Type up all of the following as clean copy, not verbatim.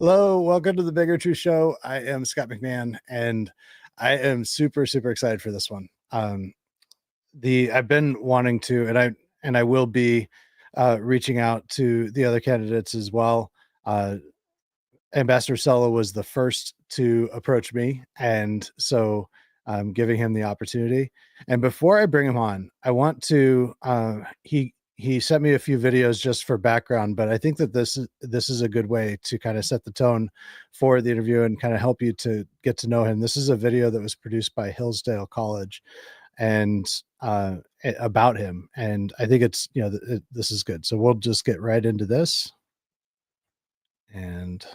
Hello, welcome to the Bigger True Show. I am Scott McMahon, and I am super excited for this one. I've been wanting to, and I will be reaching out to the other candidates as well. Ambassador Cella was the first to approach me, and so I'm giving him the opportunity. And before I bring him on, I want to he sent me a few videos just for background, but I think that this is a good way to kind of set the tone for the interview and kind of help you to get to know him. This is a video that was produced by Hillsdale College and about him, and I think it's this is good. So we'll just get right into this. And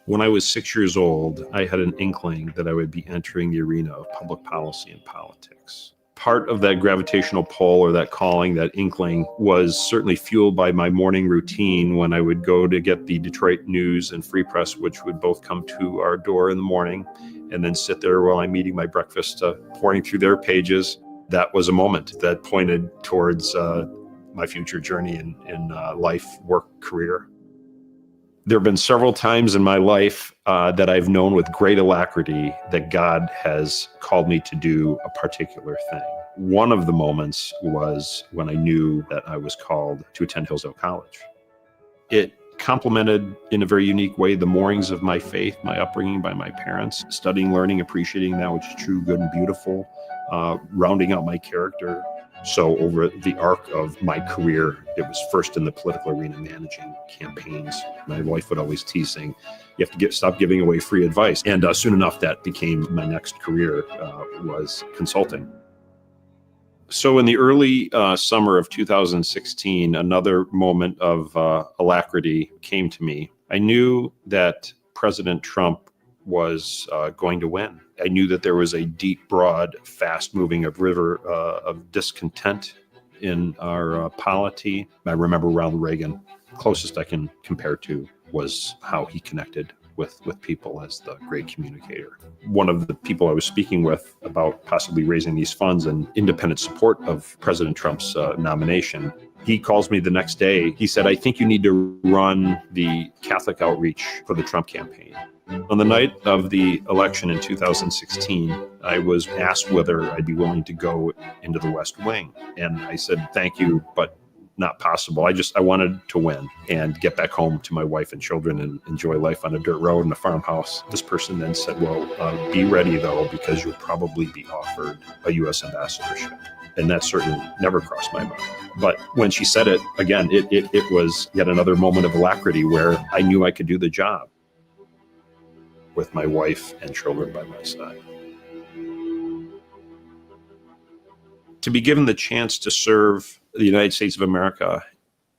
when I was 6 years old, I had an inkling that I would be entering the arena of public policy and politics. Part of that gravitational pull or that calling, that inkling, was certainly fueled by my morning routine when I would go to get the Detroit News and Free Press, which would both come to our door in the morning, and then sit there while I'm eating my breakfast, pouring through their pages. That was a moment that pointed towards my future journey in life, work, career. There have been several times in my life that I've known with great alacrity that God has called me to do a particular thing. One of the moments was when I knew that I was called to attend Hillsdale College. It complemented in a very unique way the moorings of my faith, my upbringing by my parents, studying, learning, appreciating that which is true, good, and beautiful, rounding out my character. So over the arc of my career, it was first in the political arena, managing campaigns. My wife would always tease, saying, you have to stop giving away free advice. And soon enough, that became my next career, was consulting. So in the early summer of 2016, another moment of alacrity came to me. I knew that President Trump was going to win. I knew that there was a deep, broad, fast-moving river of discontent in our polity. I remember Ronald Reagan. Closest I can compare to was how he connected with people as the great communicator. One of the people I was speaking with about possibly raising these funds and independent support of President Trump's nomination, he calls me the next day. He said, I think you need to run the Catholic outreach for the Trump campaign. On the night of the election in 2016, I was asked whether I'd be willing to go into the West Wing. And I said, thank you, but not possible. I wanted to win and get back home to my wife and children and enjoy life on a dirt road in a farmhouse. This person then said, well, be ready though, because you'll probably be offered a U.S. ambassadorship. And that certainly never crossed my mind. But when she said it, again, it was yet another moment of alacrity where I knew I could do the job with my wife and children by my side. To be given the chance to serve the United States of America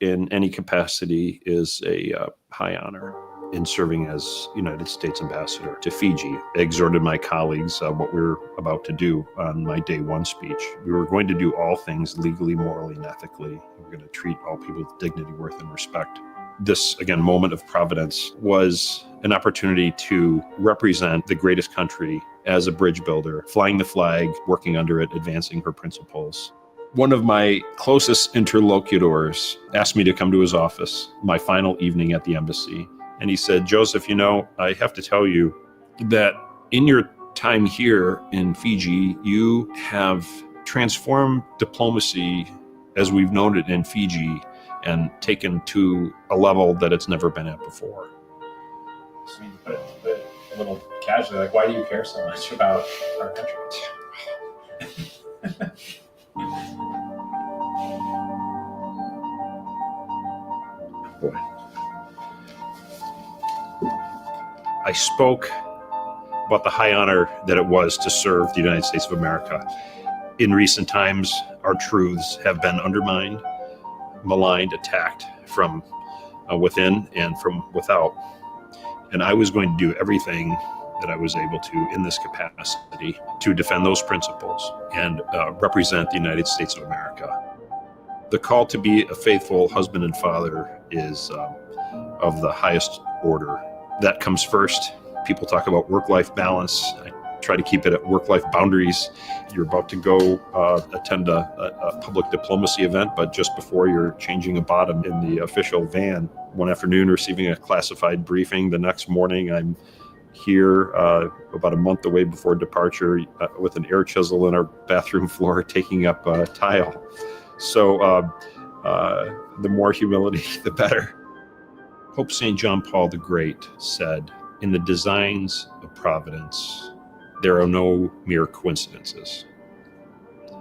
in any capacity is a high honor. In serving as United States Ambassador to Fiji, I exhorted my colleagues what we were about to do on my day one speech. We were going to do all things legally, morally, and ethically. We were going to treat all people with dignity, worth, and respect. This, again, moment of providence was an opportunity to represent the greatest country as a bridge builder, flying the flag, working under it, advancing her principles. One of my closest interlocutors asked me to come to his office my final evening at the embassy. And he said, Joseph, I have to tell you that in your time here in Fiji, you have transformed diplomacy as we've known it in Fiji and taken to a level that it's never been at before. So you put it a little casually, like, why do you care so much about our country? Boy. I spoke about the high honor that it was to serve the United States of America. In recent times, our truths have been undermined, maligned, attacked from within and from without. And I was going to do everything that I was able to in this capacity to defend those principles and represent the United States of America. The call to be a faithful husband and father is of the highest order. That comes first. People talk about work-life balance. I try to keep it at work-life boundaries. You're about to go attend a public diplomacy event, but just before you're changing a bottom in the official van. One afternoon, receiving a classified briefing. The next morning, I'm here about a month away before departure with an air chisel in our bathroom floor, taking up tile. So the more humility, the better. Pope St. John Paul the Great said, "In the designs of providence, there are no mere coincidences.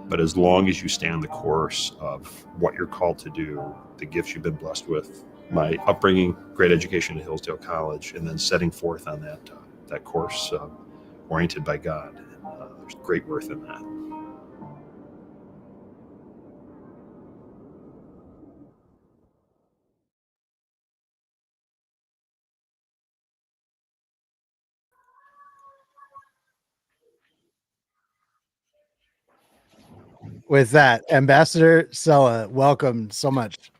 But as long as you stay on the course of what you're called to do, the gifts you've been blessed with, my upbringing, great education at Hillsdale College, and then setting forth on that course oriented by God, there's great worth in that." With that, Ambassador Cella, welcome so much.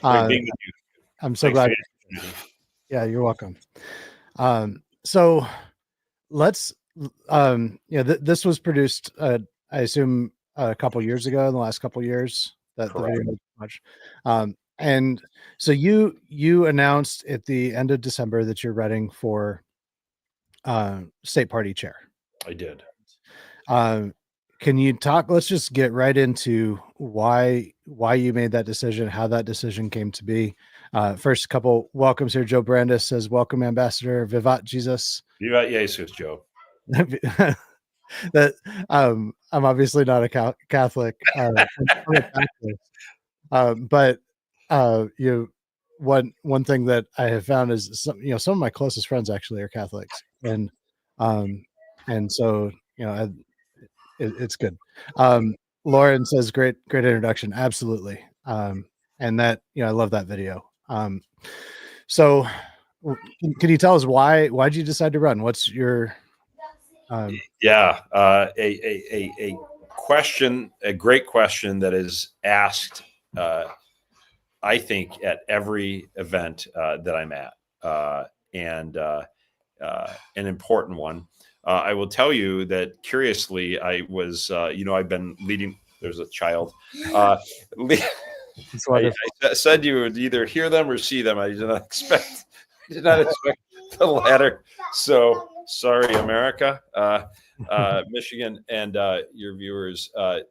Great being with you. I'm so Thanks glad. for the opportunity. Yeah, you're welcome. So let's, this was produced, I assume, a couple years ago, in the last couple years, that the Correct. video was much. And so you announced at the end of December that you're running for state party chair. I did. Can you talk? Let's just get right into why you made that decision, how that decision came to be. First, couple welcomes here. Joe Brandis says, "Welcome, Ambassador. Vivat Jesus." Vivat Jesus, Joe. That I'm obviously not a Catholic, I'm a Catholic. But one thing that I have found is some of my closest friends actually are Catholics, and so it's good. Lauren says, great introduction. Absolutely. And that, I love that video. So can you tell us why'd you decide to run? What's your, a question, a great question that is asked, I think, at every event that I'm at, and an important one. I will tell you that curiously, I was, I've been leading. There's a child. I said you would either hear them or see them. I did not expect the latter. So sorry, America, Michigan, and your viewers. I've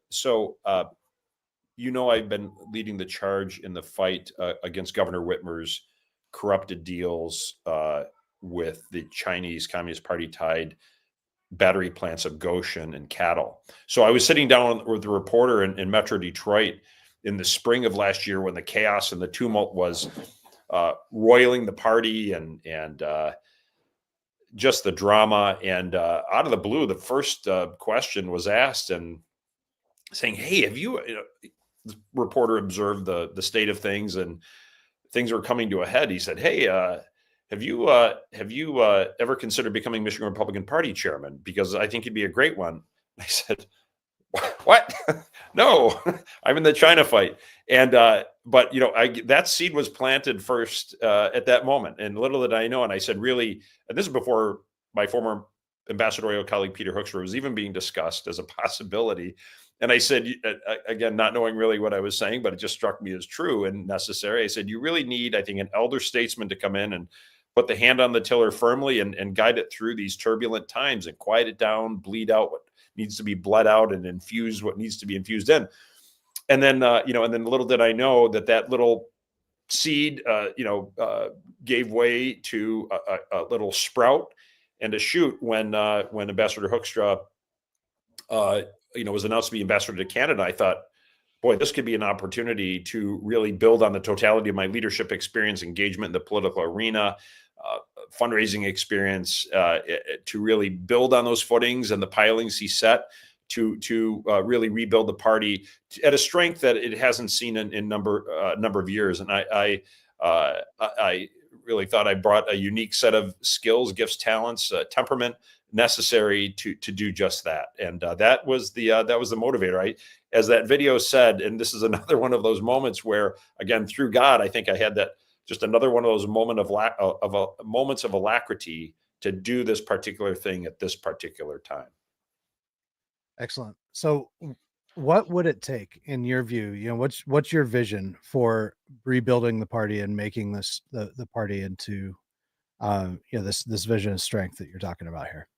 been leading the charge in the fight against Governor Whitmer's corrupted deals with the Chinese Communist Party tied battery plants of Goshen and cattle. So I was sitting down with a reporter in Metro Detroit in the spring of last year when the chaos and the tumult was roiling the party and just the drama. And out of the blue, the first question was asked and saying, "Hey, have you?" The reporter observed the state of things and things were coming to a head. He said, "Hey, have you ever considered becoming Michigan Republican Party chairman? Because I think you'd be a great one." I said, "What? No, I'm in the China fight." And but that seed was planted first at that moment, and little did I know. And I said, really, and this is before my former ambassadorial colleague Peter Hoekstra was even being discussed as a possibility. And I said, again, not knowing really what I was saying, but it just struck me as true and necessary. I said, you really need, I think, an elder statesman to come in and put the hand on the tiller firmly and guide it through these turbulent times and quiet it down, bleed out what needs to be bled out and infuse what needs to be infused in. And then, and then little did I know that little seed, gave way to a little sprout and a shoot when Ambassador Hoekstra, was announced to be ambassador to Canada. I thought, boy, this could be an opportunity to really build on the totality of my leadership experience, engagement in the political arena, fundraising experience, to really build on those footings and the pilings he set to really rebuild the party at a strength that it hasn't seen in number of years. And I really thought I brought a unique set of skills, gifts, talents, temperament necessary to do just that. And that was the motivator. As that video said, and this is another one of those moments where, again, through God, I think I had that just another one of those moments of alacrity to do this particular thing at this particular time. Excellent. So what would it take in your view? What's your vision for rebuilding the party and making the party into this vision of strength that you're talking about here?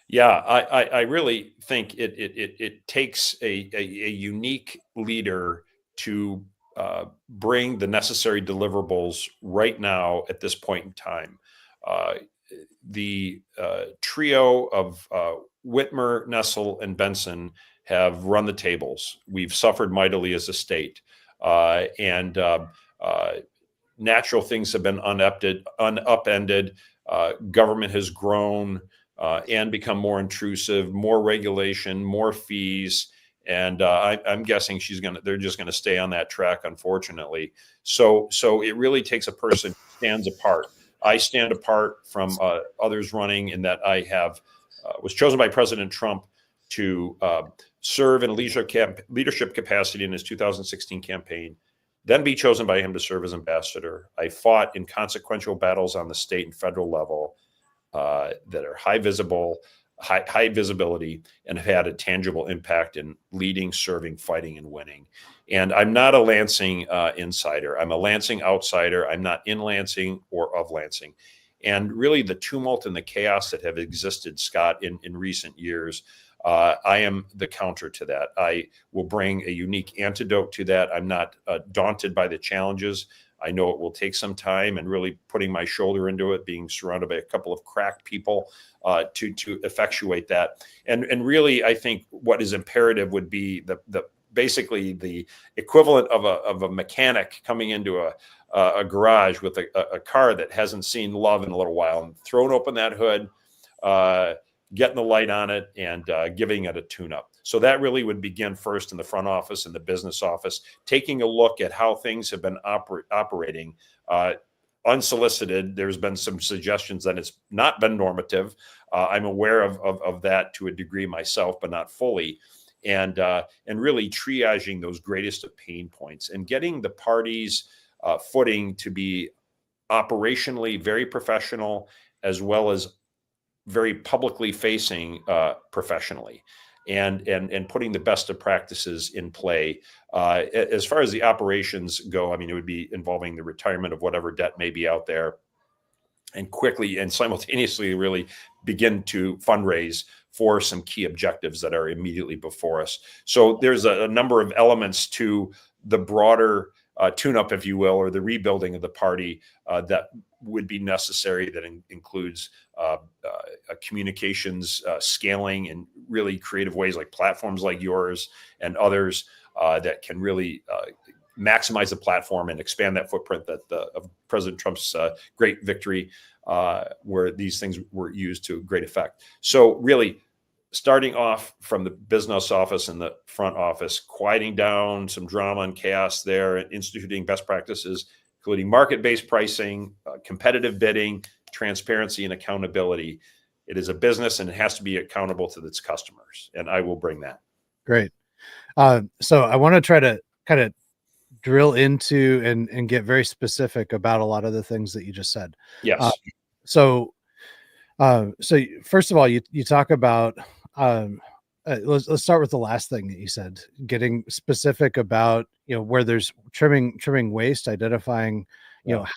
Yeah, I really think it takes a unique leader to bring the necessary deliverables right now at this point in time. Uh, the trio of Whitmer, Nessel, and Benson have run the tables. We've suffered mightily as a state, and uh, natural things have been unupended. Government has grown and become more intrusive, more regulation, more fees. And I'm guessing they're just gonna stay on that track, unfortunately. So it really takes a person who stands apart. I stand apart from others running in that I was chosen by President Trump to serve in a leadership capacity in his 2016 campaign, then be chosen by him to serve as ambassador. I fought in consequential battles on the state and federal level that are high visibility, and have had a tangible impact in leading, serving, fighting, and winning. And I'm not a Lansing insider. I'm a Lansing outsider. I'm not in Lansing or of Lansing. And really the tumult and the chaos that have existed, Scott, in recent years, I am the counter to that. I will bring a unique antidote to that. I'm not daunted by the challenges. I know it will take some time, and really putting my shoulder into it, being surrounded by a couple of crack people to effectuate that. And really, I think what is imperative would be the basically the equivalent of a mechanic coming into a garage with a car that hasn't seen love in a little while, and throwing open that hood, getting the light on it, and giving it a tune-up. So that really would begin first in the front office and the business office, taking a look at how things have been operating unsolicited. There's been some suggestions that it's not been normative. I'm aware of that to a degree myself, but not fully. And really triaging those greatest of pain points and getting the party's footing to be operationally very professional, as well as very publicly facing professionally, and putting the best of practices in play. As far as the operations go, I mean, it would be involving the retirement of whatever debt may be out there, and quickly and simultaneously really begin to fundraise for some key objectives that are immediately before us. So there's a number of elements to the broader tune-up, if you will, or the rebuilding of the party that would be necessary. That includes communications scaling in really creative ways, like platforms like yours and others that can really maximize the platform and expand that footprint of President Trump's great victory, where these things were used to great effect. So really, starting off from the business office and the front office, quieting down some drama and chaos there, and instituting best practices, including market-based pricing, competitive bidding, transparency, and accountability. It is a business, and it has to be accountable to its customers, and I will bring that. Great. So I want to try to kind of drill into and get very specific about a lot of the things that you just said. Yes. So first of all, you talk about let's start with the last thing that you said, getting specific about where there's trimming waste, identifying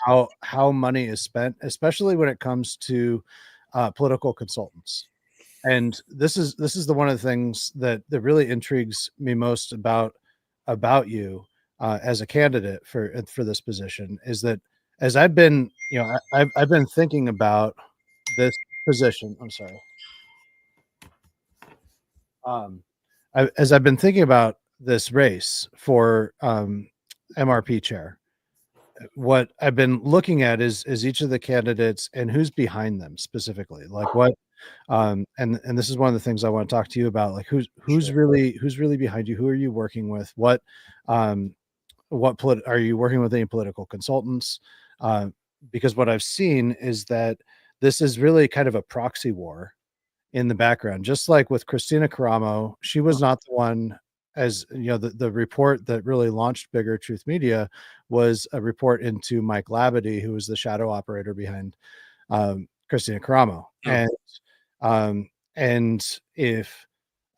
how money is spent, especially when it comes to political consultants. And this is the one of the things that really intrigues me most about you as a candidate for this position, is that as I've been I've been thinking about this position. I'm sorry. As I've been thinking about this race for MRP chair, what I've been looking at is each of the candidates and who's behind them specifically. Like what, and this is one of the things I want to talk to you about. Like who's Sure. really behind you? Who are you working with? What are you working with any political consultants? Because what I've seen is that this is really kind of a proxy war in the background, just like with Christina Caramo. She was not the one, as the report that really launched Bigger Truth Media was a report into Mike Labadie, who was the shadow operator behind Christina Caramo. Oh. And if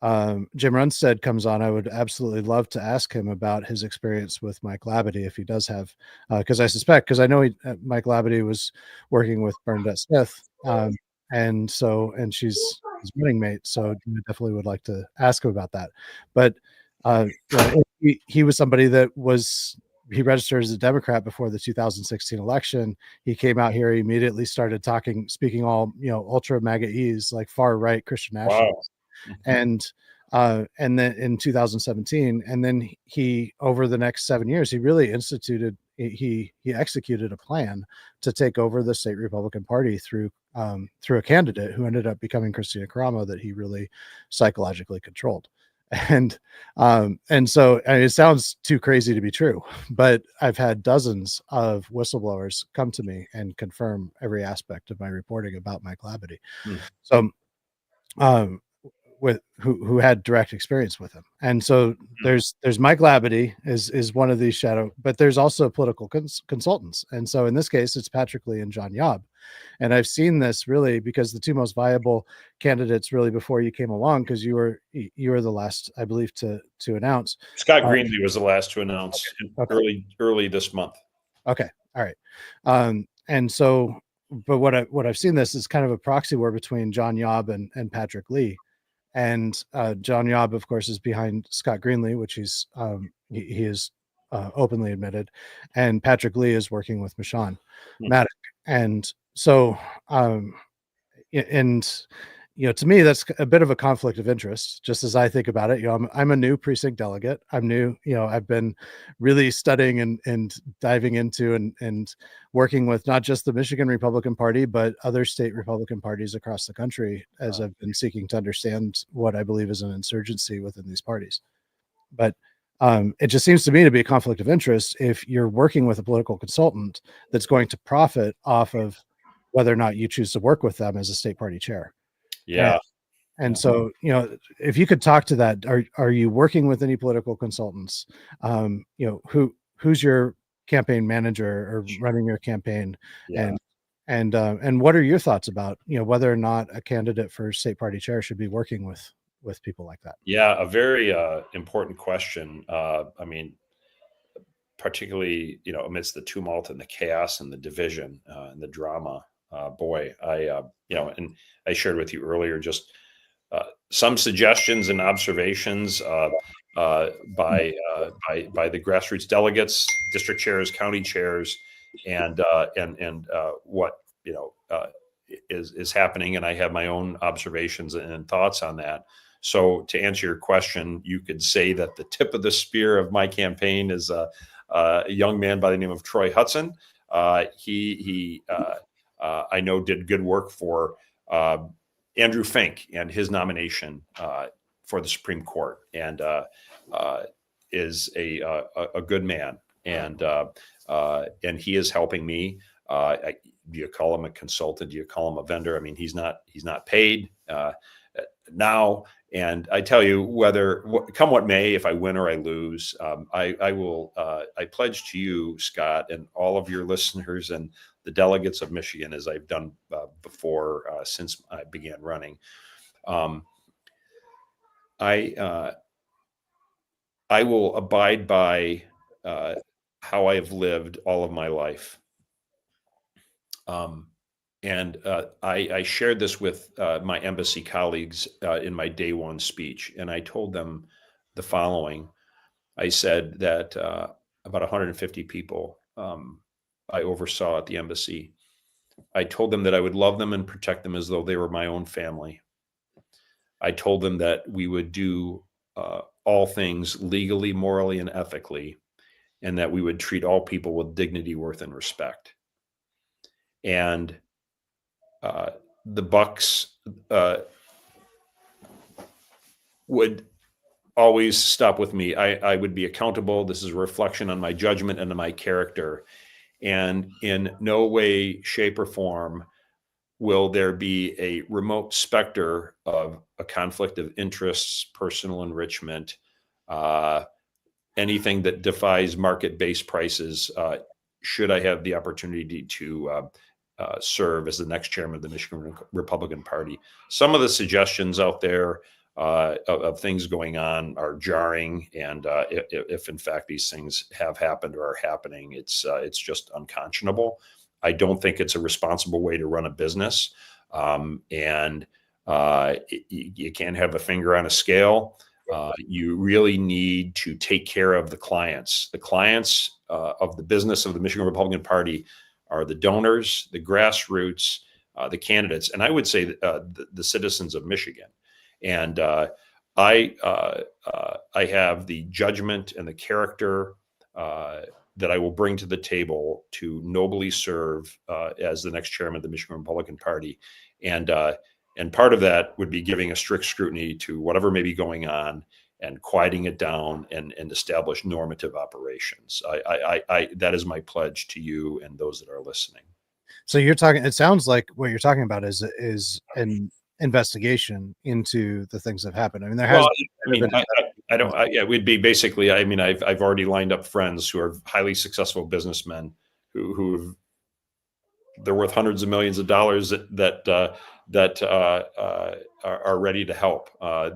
Jim Runstead comes on, I would absolutely love to ask him about his experience with Mike Labadie, if he does have, because I suspect, because I know Mike Labadie was working with Bernadette Smith, and she's his running mate, so I definitely would like to ask him about that. But he was somebody that he registered as a Democrat before the 2016 election. He came out here, he immediately started speaking all ultra MAGA-ese, like far right Christian nationalists. And then in 2017, and then he over the next 7 years, he really he executed a plan to take over the state Republican Party through a candidate who ended up becoming Christina Caramo that he really psychologically controlled. And so it sounds too crazy to be true, but I've had dozens of whistleblowers come to me and confirm every aspect of my reporting about Mike Labadie. So with who had direct experience with him. And so there's Mike Labadie is one of these shadow, but there's also political consultants. And so in this case, it's Patrick Lee and John Yob. And I've seen this really because the two most viable candidates really before you came along, because you were the last, I believe, to announce. Scott Greenlee was the last to announce early this month. Okay. All right. And so, but what I've seen this is kind of a proxy war between John Yob and Patrick Lee. And John Yob, of course, is behind Scott Greenlee, which he is openly admitted, and Patrick Lee is working with Michon Maddock. And so, to me, that's a bit of a conflict of interest, just as I think about it. I'm a new precinct delegate. I'm new. I've been really studying and diving into and working with not just the Michigan Republican Party, but other state Republican parties across the country, as I've been seeking to understand what I believe is an insurgency within these parties. But it just seems to me to be a conflict of interest if you're working with a political consultant that's going to profit off of whether or not you choose to work with them as a state party chair. Yeah. And so, if you could talk to that, are you working with any political consultants? Who's your campaign manager or running your campaign? Yeah. And what are your thoughts about, whether or not a candidate for state party chair should be working with people like that? Yeah, a very important question. I mean, particularly, amidst the tumult and the chaos and the division and the drama. And I shared with you earlier just some suggestions and observations by the grassroots delegates, district chairs, county chairs, and what is happening. And I have my own observations and thoughts on that. So to answer your question, you could say that the tip of the spear of my campaign is a young man by the name of Troy Hudson. He I know did good work for Andrew Fink and his nomination for the Supreme Court, and is a good man, and he is helping me. Do you call him a consultant? Do you call him a vendor? I mean, he's not paid now. And I tell you, come what may, if I win or I lose, I will. I pledge to you, Scott, and all of your listeners and the delegates of Michigan, as I've done before since I began running. I will abide by how I have lived all of my life. And I shared this with my embassy colleagues in my day one speech, and I told them the following. I said that about 150 people I oversaw at the embassy. I told them that I would love them and protect them as though they were my own family. I told them that we would do all things legally, morally, and ethically, and that we would treat all people with dignity, worth, and respect. And the bucks would always stop with me. I would be accountable. This is a reflection on my judgment and on my character. And in no way, shape, or form will there be a remote specter of a conflict of interests, personal enrichment, anything that defies market-based prices, should I have the opportunity to serve as the next chairman of the Michigan Republican Party. Some of the suggestions out there of things going on are jarring, and if in fact these things have happened or are happening, it's just unconscionable. I don't think it's a responsible way to run a business, and you can't have a finger on a scale. You really need to take care of the clients. The clients of the business of the Michigan Republican Party are the donors, the grassroots, the candidates, and I would say the citizens of Michigan. And I have the judgment and the character that I will bring to the table to nobly serve as the next chairman of the Michigan Republican Party. And part of that would be giving a strict scrutiny to whatever may be going on and quieting it down and establish normative operations. That is my pledge to you and those that are listening. So you're talking, it sounds like what you're talking about is an investigation into the things that happened. I mean, there has it would be basically, I mean, I've already lined up friends who are highly successful businessmen who they're worth hundreds of millions of dollars that are ready to help.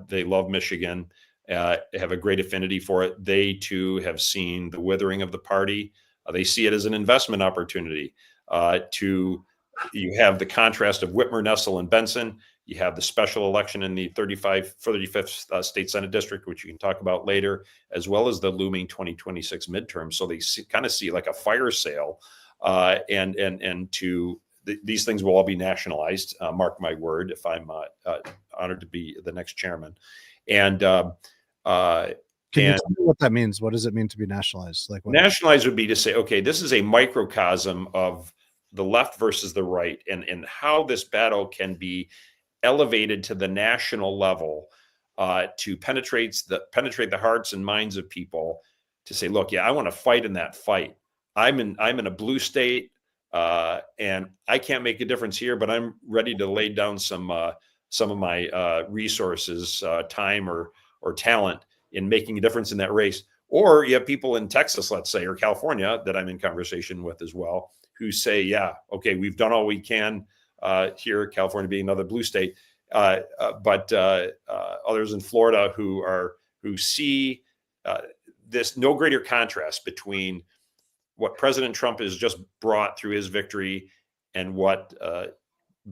They love Michigan, have a great affinity for it. They too have seen the withering of the party. They see it as an investment opportunity. You have the contrast of Whitmer, Nessel, and Benson. You have the special election in the 35th state Senate district, which you can talk about later, as well as the looming 2026 midterm. So they kind of see like a fire sale, these things will all be nationalized. Mark my word, if I'm honored to be the next chairman. And can you tell me what that means? What does it mean to be nationalized? Like nationalized would be to say, okay, this is a microcosm of the left versus the right, and how this battle can be elevated to the national level to penetrate the hearts and minds of people, to say, look, yeah, I want to fight in that fight. I'm in a blue state, and I can't make a difference here, but I'm ready to lay down some of my resources, time or talent in making a difference in that race. Or you have people in Texas, let's say, or California that I'm in conversation with as well, who say, yeah, okay, we've done all we can here, California being another blue state, but others in Florida who see this no greater contrast between what President Trump has just brought through his victory and what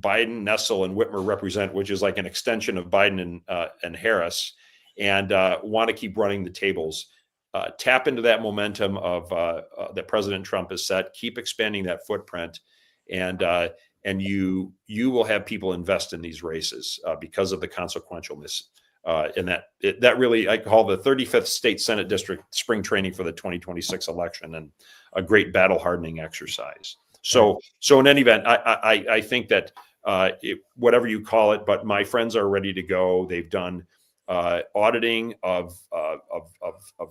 Biden, Nessel, and Whitmer represent, which is like an extension of Biden and Harris, and want to keep running the tables. Tap into that momentum of that President Trump has set. Keep expanding that footprint, and you will have people invest in these races because of the consequentialness. And that really, I call the 35th state Senate district spring training for the 2026 election, and a great battle hardening exercise. So in any event, I think that whatever you call it, but my friends are ready to go. They've done auditing of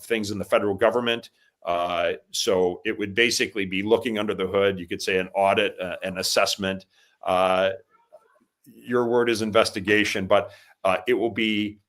things in the federal government. So it would basically be looking under the hood. You could say an audit, an assessment. Your word is investigation, but it will be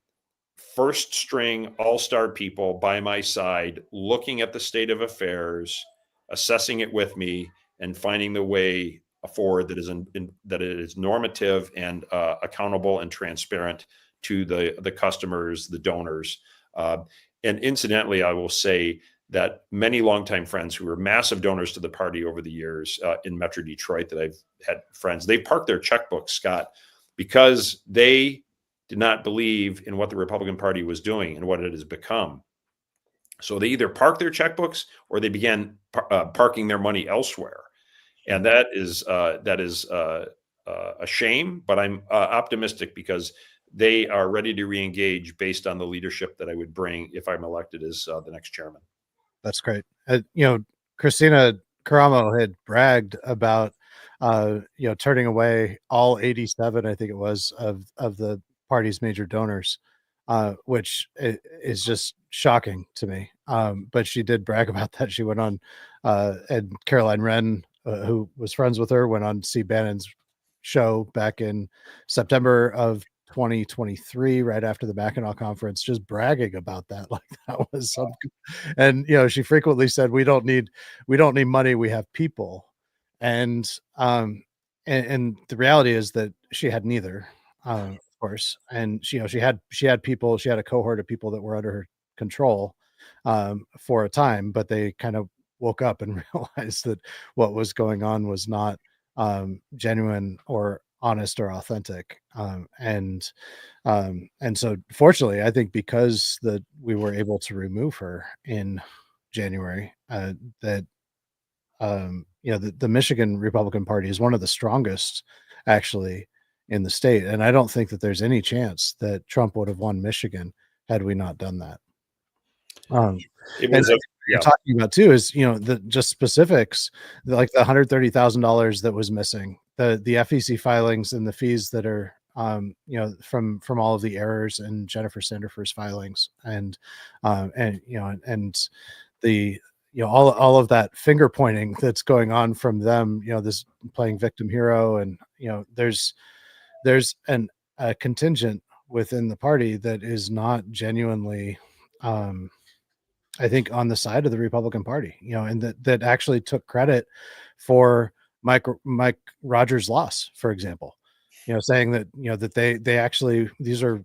first string all-star people by my side, looking at the state of affairs, assessing it with me, and finding the way forward that it is normative and accountable and transparent to the customers, the donors. And incidentally, I will say that many longtime friends who were massive donors to the party over the years in Metro Detroit, that I've had friends, they parked their checkbooks, Scott, because they did not believe in what the Republican Party was doing and what it has become. So they either parked their checkbooks or they began parking their money elsewhere. And that is a shame, but I'm optimistic because they are ready to re-engage based on the leadership that I would bring if I'm elected as the next chairman. That's great. Christina Caramo had bragged about, turning away all 87, I think it was, of the party's major donors, which is just shocking to me. But she did brag about that. She went on, and Caroline Wren, who was friends with her, went on C. Bannon's show back in September of 2023, right after the Mackinac conference, just bragging about that. Like that was some, and she frequently said, we don't need money, we have people. And the reality is that she had neither. course, and she had people, she had a cohort of people that were under her control for a time, but they kind of woke up and realized that what was going on was not genuine or honest or authentic. And so fortunately, I think because that we were able to remove her in January, that the Michigan Republican Party is one of the strongest actually in the state. And I don't think that there's any chance that Trump would have won Michigan had we not done that. It And was you're talking about too is, the just specifics, like the $130,000 that was missing, the FEC filings and the fees that are, from all of the errors in Jennifer Sandifer's filings, and the, all of that finger pointing that's going on from them, this playing victim hero, and there's a contingent within the party that is not genuinely, I think, on the side of the Republican Party, and that actually took credit for Mike Rogers' loss, for example, saying that, that they actually, these are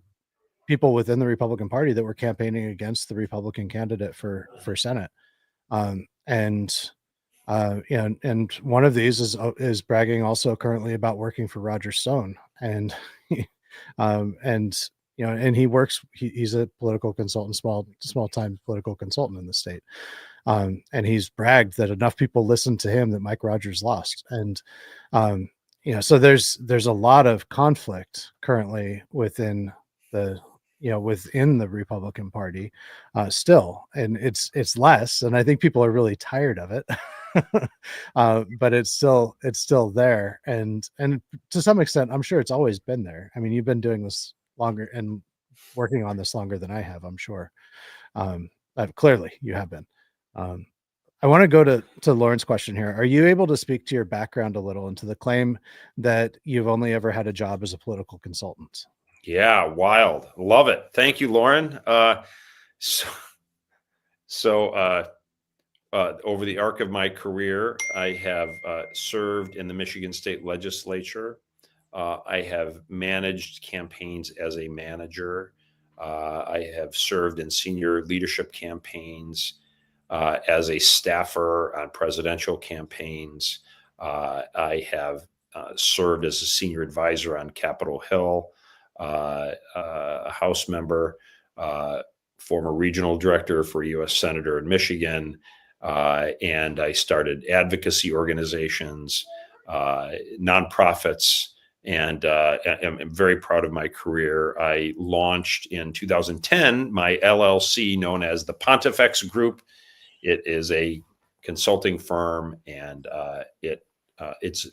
people within the Republican Party that were campaigning against the Republican candidate for Senate. And and one of these is bragging also currently about working for Roger Stone, and and and he's a political consultant, small time political consultant in the state. And he's bragged that enough people listened to him that Mike Rogers lost. And so there's a lot of conflict currently within the within the Republican Party still, and it's less, and I think people are really tired of it. But it's still there, and to some extent I'm sure it's always been there. I mean, you've been doing this longer and working on this longer than I have, I'm sure. Clearly you have been. I want to go to Lauren's question here. Are you able to speak to your background a little and to the claim that you've only ever had a job as a political consultant? Yeah, wild. Love it. Thank you, Lauren. Over the arc of my career, I have served in the Michigan State Legislature. I have managed campaigns as a manager. I have served in senior leadership campaigns as a staffer on presidential campaigns. I have served as a senior advisor on Capitol Hill, a House member, former regional director for a U.S. Senator in Michigan, and I started advocacy organizations, nonprofits, and I'm very proud of my career. I launched in 2010 my LLC known as the Pontifex Group. It is a consulting firm, and its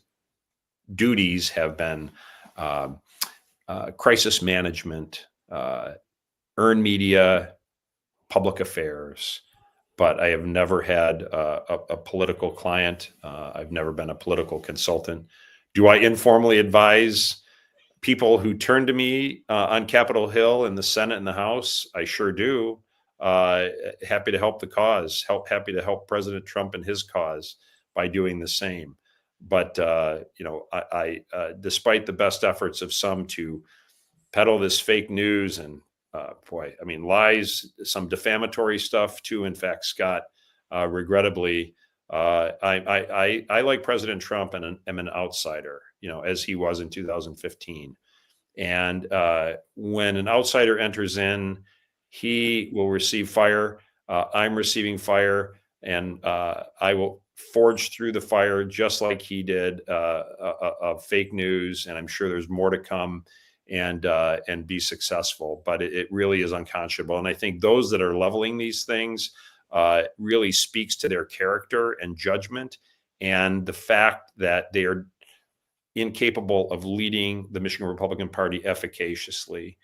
duties have been crisis management, earned media, public affairs, but I have never had a political client. I've never been a political consultant. Do I informally advise people who turn to me on Capitol Hill, in the Senate and the House? I sure do. Happy to help the cause, happy to help President Trump and his cause by doing the same. But, I despite the best efforts of some to peddle this fake news and lies, some defamatory stuff too. In fact, Scott, regrettably, I like President Trump and am an outsider, as he was in 2015. And when an outsider enters in, he will receive fire. I'm receiving fire, and I will forge through the fire just like he did of fake news. And I'm sure there's more to come, and be successful. But it really is unconscionable. And I think those that are leveling these things really speaks to their character and judgment, and the fact that they are incapable of leading the Michigan Republican Party efficaciously,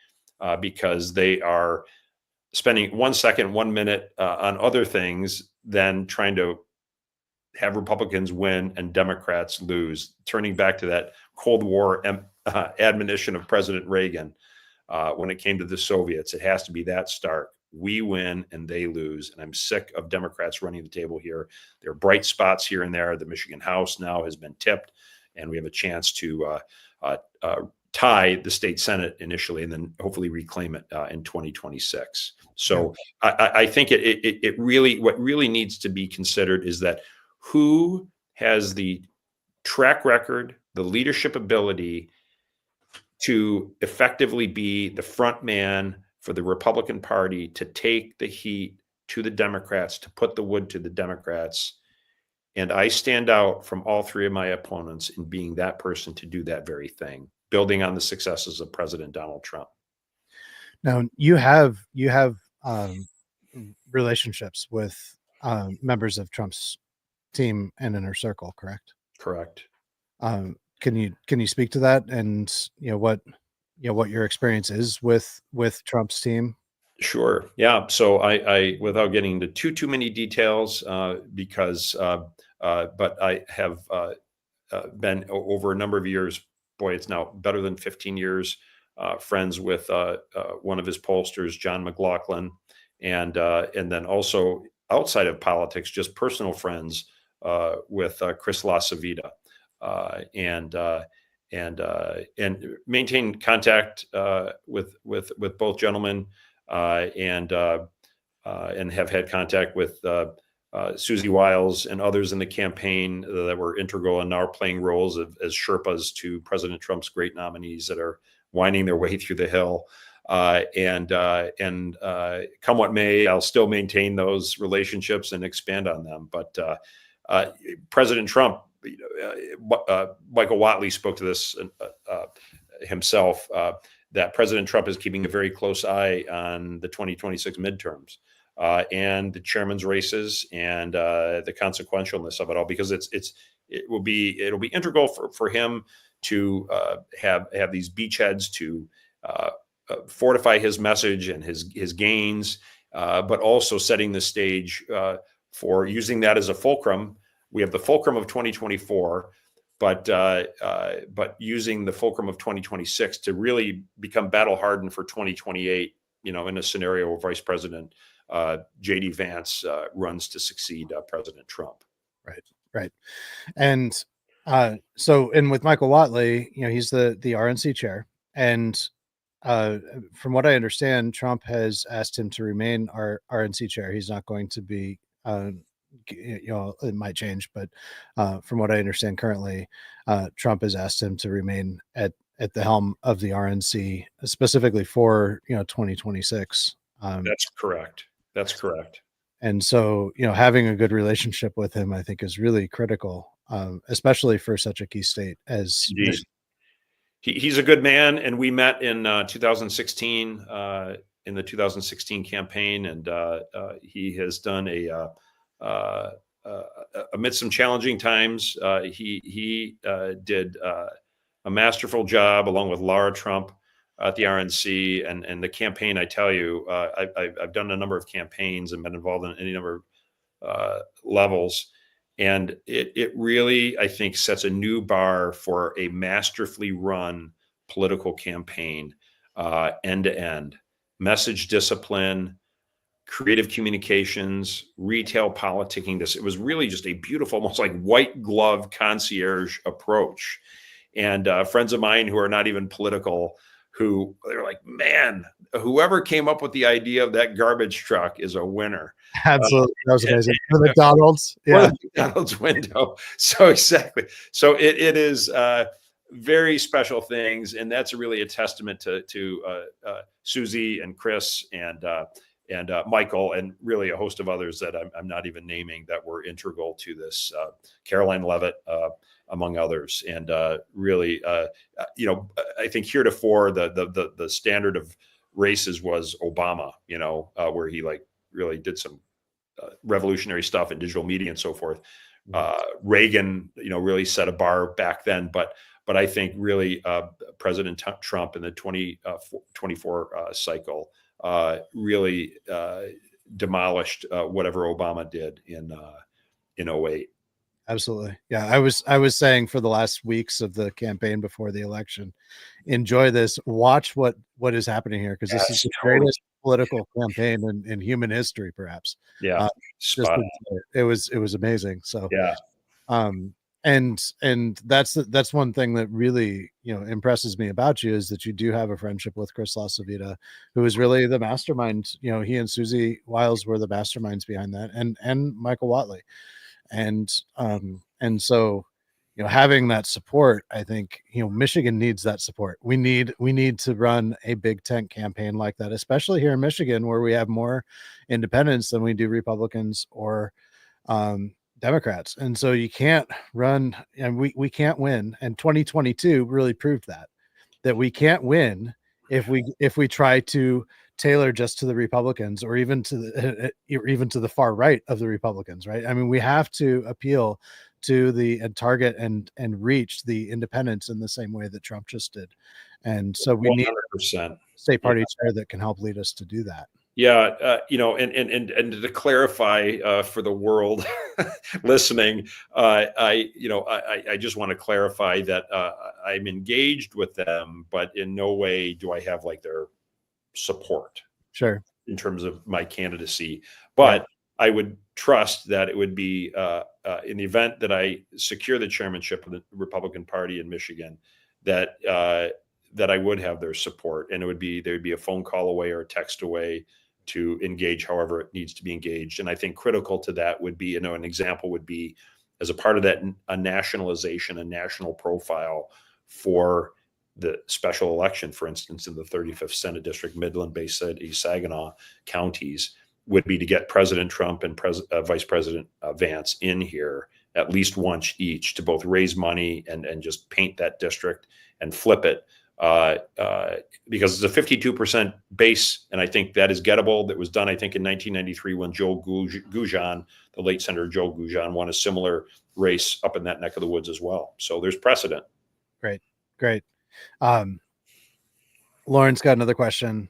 because they are spending 1 second, 1 minute on other things than trying to have Republicans win and Democrats lose, turning back to that Cold War admonition of President Reagan when it came to the Soviets. It has to be that stark. We win and they lose. And I'm sick of Democrats running the table here. There are bright spots here and there. The Michigan House now has been tipped, and we have a chance to tie the state Senate initially, and then hopefully reclaim it in 2026. So I think it really, what really needs to be considered is that who has the track record, the leadership ability to effectively be the front man for the Republican Party, to take the heat to the Democrats, to put the wood to the Democrats. And I stand out from all three of my opponents in being that person to do that very thing, building on the successes of President Donald Trump. Now you have relationships with members of Trump's team and inner circle, correct? Correct. Can you speak to that, and what your experience is with Trump's team? Sure. Yeah. So I without getting into too many details, because but I have been over a number of years. Boy, it's now better than 15 years. Friends with one of his pollsters, John McLaughlin, and then also outside of politics, just personal friends with Chris LaCivita, and maintain contact with both gentlemen, and have had contact with Susie Wiles and others in the campaign that were integral and now are playing roles as Sherpas to President Trump's great nominees that are winding their way through the hill. And come what may, I'll still maintain those relationships and expand on them. But President Trump, Michael Whatley spoke to this himself, that President Trump is keeping a very close eye on the 2026 midterms, and the chairman's races, and the consequentialness of it all, because it'll be integral for him to have these beachheads to fortify his message and his gains, but also setting the stage for using that as a fulcrum. We have the fulcrum of 2024, but using the fulcrum of 2026 to really become battle hardened for 2028. In a scenario where Vice President J.D. Vance runs to succeed President Trump. Right. And with Michael Whatley, he's the RNC chair, and from what I understand, Trump has asked him to remain our RNC chair. He's not going to be, it might change, but from what I understand currently, Trump has asked him to remain at the helm of the RNC, specifically for 2026. That's correct. And so, having a good relationship with him, I think, is really critical, especially for such a key state as Michigan. He's a good man, and we met in 2016 in the 2016 campaign, and he has done amidst some challenging times, he did a masterful job along with Laura Trump at the RNC and the campaign. I tell you, I've done a number of campaigns and been involved in any number of levels. And it really, I think, sets a new bar for a masterfully run political campaign, end to end. Message discipline, creative communications, retail politicking. It was really just a beautiful, almost like white glove concierge approach. And friends of mine who are not even political, who they're like, man, whoever came up with the idea of that garbage truck is a winner. Absolutely. That was amazing. For McDonald's. Yeah. For the McDonald's window. So exactly. So it is very special things. And that's really a testament to Susie and Chris and Michael, and really a host of others that I'm not even naming that were integral to this, Caroline Levitt, among others. And really, I think heretofore the standard of races was Obama, where he really did some revolutionary stuff in digital media and so forth. Reagan, really set a bar back then, but I think really President Trump in the 2024 cycle really demolished whatever Obama did in 08. Absolutely. Yeah. I was saying for the last weeks of the campaign before the election, enjoy this, watch what is happening here, because this is the greatest political campaign in human history, perhaps. Yeah. It was amazing. So, yeah. and that's one thing that really, you know, impresses me about you, is that you do have a friendship with Chris LaCivita, who is really the mastermind. You know, he and Susie Wiles were the masterminds behind that, and Michael Watley. And so, you know, having that support, I think, you know, Michigan needs that support. We need to run a big tent campaign like that, especially here in Michigan, where we have more independents than we do Republicans or Democrats. And so you can't run, and we can't win. And 2022 really proved that we can't win if we try to tailor just to the Republicans, or even to the far right of the Republicans, right? I mean, we have to appeal to the and target and reach the independents in the same way that Trump just did. And so we need 100%. a state party chair that can help lead us to do that. Yeah, you know, and to clarify for the world listening, I just want to clarify that I'm engaged with them, but in no way do I have like their support. Sure. In terms of my candidacy, but I would trust that it would be in the event that I secure the chairmanship of the Republican Party in Michigan, that I would have their support, and there would be a phone call away or a text away to engage however it needs to be engaged. And I think critical to that would be, you know, an example would be, as a part of that, a nationalization, a national profile for the special election, for instance, in the 35th Senate District, Midland, Bay City, Saginaw counties, would be to get President Trump and Vice President Vance in here at least once each, to both raise money and just paint that district and flip it. Because it's a 52% base, and I think that is gettable. That was done, I think, in 1993 when Joe Goujon, the late Senator Joe Goujon, won a similar race up in that neck of the woods as well. So there's precedent. Great. Lauren's got another question.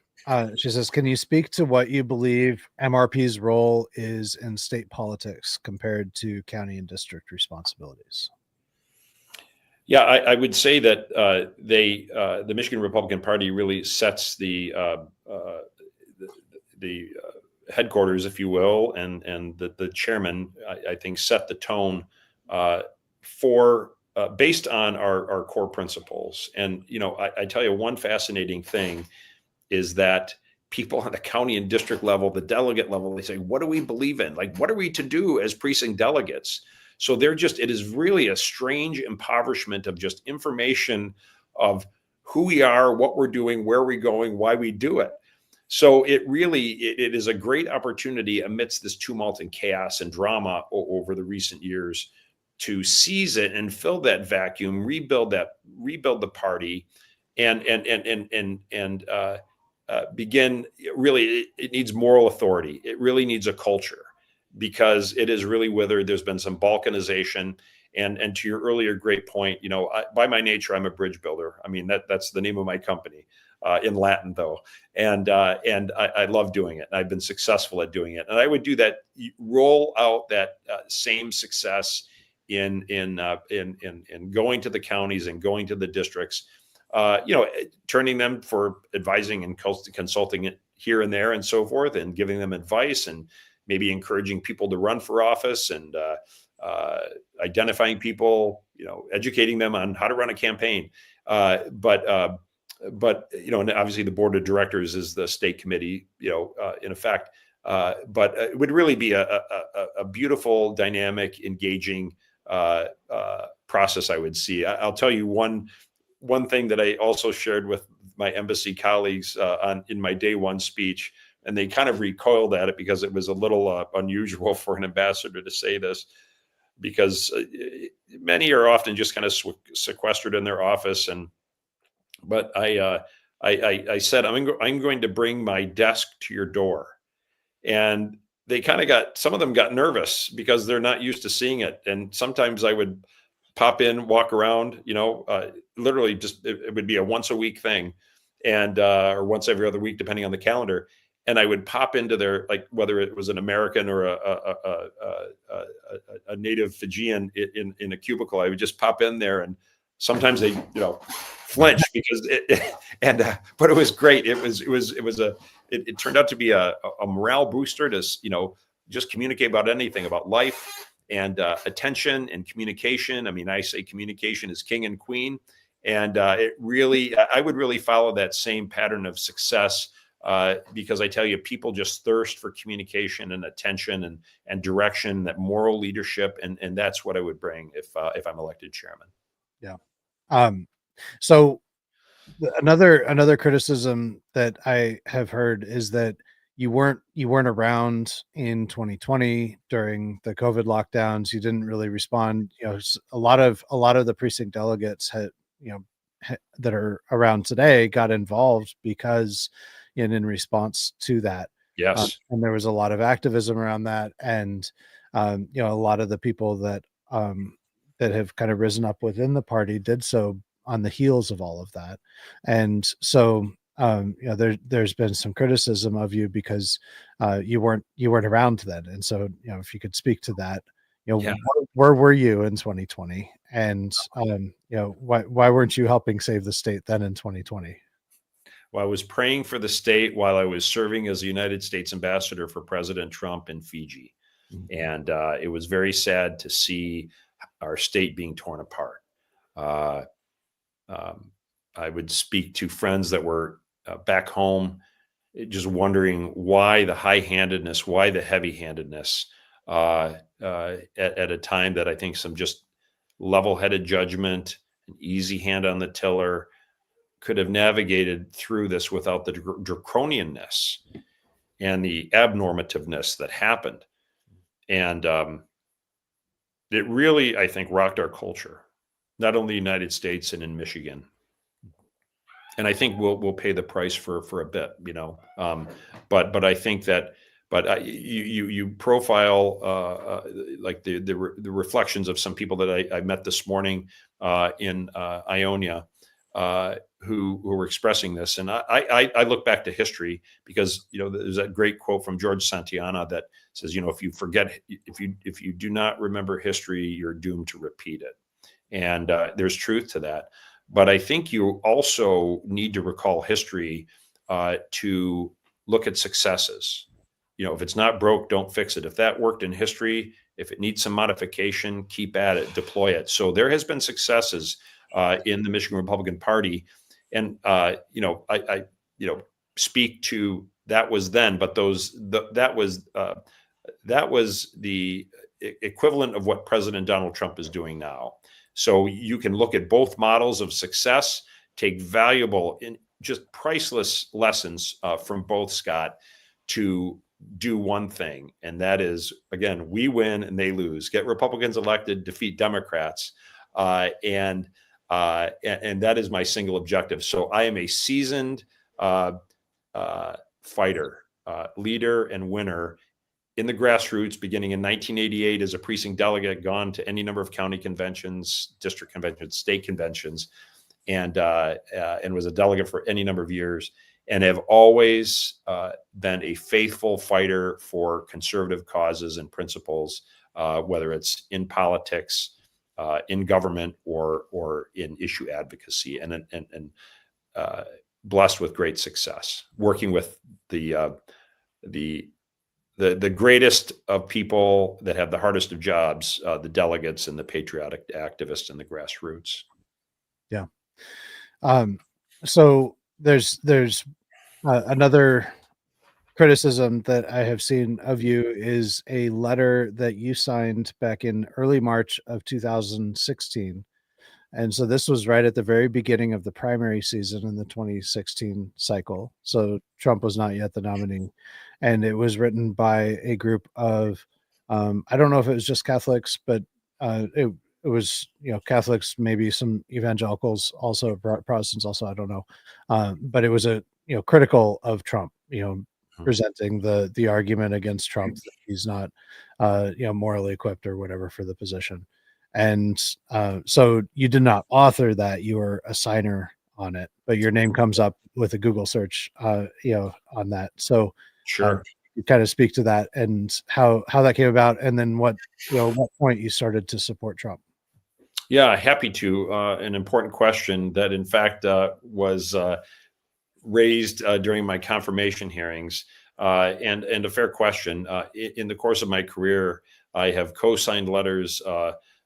She says, can you speak to what you believe MRP's role is in state politics compared to county and district responsibilities? Yeah, I would say that the Michigan Republican Party really sets the headquarters, if you will, and the chairman, I think, set the tone for based on our core principles. And, you know, I tell you, one fascinating thing is that people on the county and district level, the delegate level, they say, what do we believe in? Like, what are we to do as precinct delegates? So it is really a strange impoverishment of just information of who we are, what we're doing, where we're going, why we do it. So it is a great opportunity amidst this tumult and chaos and drama over the recent years to seize it and fill that vacuum, rebuild the party, and begin. Really, it needs moral authority. It really needs a culture, because it is really withered. There's been some balkanization, and to your earlier great point, you know, by my nature, I'm a bridge builder. I mean, that's the name of my company, in Latin though, and I love doing it. And I've been successful at doing it, and I would do that. Roll out that same success in going to the counties and going to the districts. You know, turning them for advising and consulting it here and there and so forth, and giving them advice, and maybe encouraging people to run for office, and identifying people, you know, educating them on how to run a campaign. But you know, and obviously the board of directors is the state committee, you know, in effect. But it would really be a beautiful, dynamic, engaging process, I would see. I'll tell you one thing that I also shared with my embassy colleagues in my day one speech, and they kind of recoiled at it because it was a little unusual for an ambassador to say this, because many are often just kind of sequestered in their office. But I said, I'm going to bring my desk to your door. And they kind of some of them got nervous because they're not used to seeing it. And sometimes I would pop in, walk around, you know, literally just, it would be a once a week thing, and, or once every other week, depending on the calendar. And I would pop into their, like, whether it was an American or a native Fijian in a cubicle, I would just pop in there, and sometimes they, you know, flinch because but it was great. It turned out to be a morale booster to, you know, just communicate about anything, about life. attention and communication. I mean, I say communication is king and queen. And I would really follow that same pattern of success because I tell you, people just thirst for communication and attention and direction, that moral leadership. And that's what I would bring if I'm elected chairman. Yeah. So another criticism that I have heard is that you weren't around in 2020 during the COVID lockdowns. You didn't really respond. A lot of the precinct delegates had, that are around today got involved because in response to that. Yes. And there was a lot of activism around that. And, a lot of the people that have kind of risen up within the party did so on the heels of all of that. And so, there's been some criticism of you because you weren't around then. And so, if you could speak to that, Yeah. where were you in 2020? And, why weren't you helping save the state then in 2020? Well, I was praying for the state while I was serving as the United States ambassador for President Trump in Fiji. And it was very sad to see our state being torn apart. I would speak to friends that were back home, just wondering why the high-handedness, why the heavy-handedness at a time that I think some just level-headed judgment, an easy hand on the tiller could have navigated through this without the draconianness and the abnormativeness that happened. And it really, I think, rocked our culture, not only in the United States and in Michigan. And I think we'll pay the price for a bit, but I think that, you profile like the reflections of some people that I met this morning in Ionia who were expressing this, and I look back to history because there's that great quote from George Santayana that says, if you do not remember history, you're doomed to repeat it, and there's truth to that. But I think you also need to recall history to look at successes. If it's not broke, don't fix it. If that worked in history, if it needs some modification, keep at it, deploy it. So there has been successes in the Michigan Republican Party, and I speak to that was then, but that was the equivalent of what President Donald Trump is doing now. So you can look at both models of success, take valuable and just priceless lessons from both, Scott, to do one thing. And that is, again, we win and they lose. Get Republicans elected, defeat Democrats. And that is my single objective. So I am a seasoned fighter, leader, and winner in the grassroots, beginning in 1988 as a precinct delegate, gone to any number of county conventions, district conventions, state conventions, and was a delegate for any number of years, and have always been a faithful fighter for conservative causes and principles, whether it's in politics, in government, or in issue advocacy, and blessed with great success, working with the greatest of people that have the hardest of jobs, the delegates and the patriotic activists and the grassroots. Yeah. So there's another criticism that I have seen of you is a letter that you signed back in early March of 2016. And so this was right at the very beginning of the primary season in the 2016 cycle. So Trump was not yet the nominee. And it was written by a group of, I don't know if it was just Catholics, but it was, Catholics, maybe some evangelicals, also Protestants also, I don't know. But it was critical of Trump, presenting the argument against Trump that he's not, morally equipped or whatever for the position. And so you did not author that, you were a signer on it, but your name comes up with a Google search, on that. So sure, you kind of speak to that and how that came about, and then what point you started to support Trump. Yeah, happy to. An important question that, in fact, was raised during my confirmation hearings, and a fair question. In the course of my career, I have co-signed letters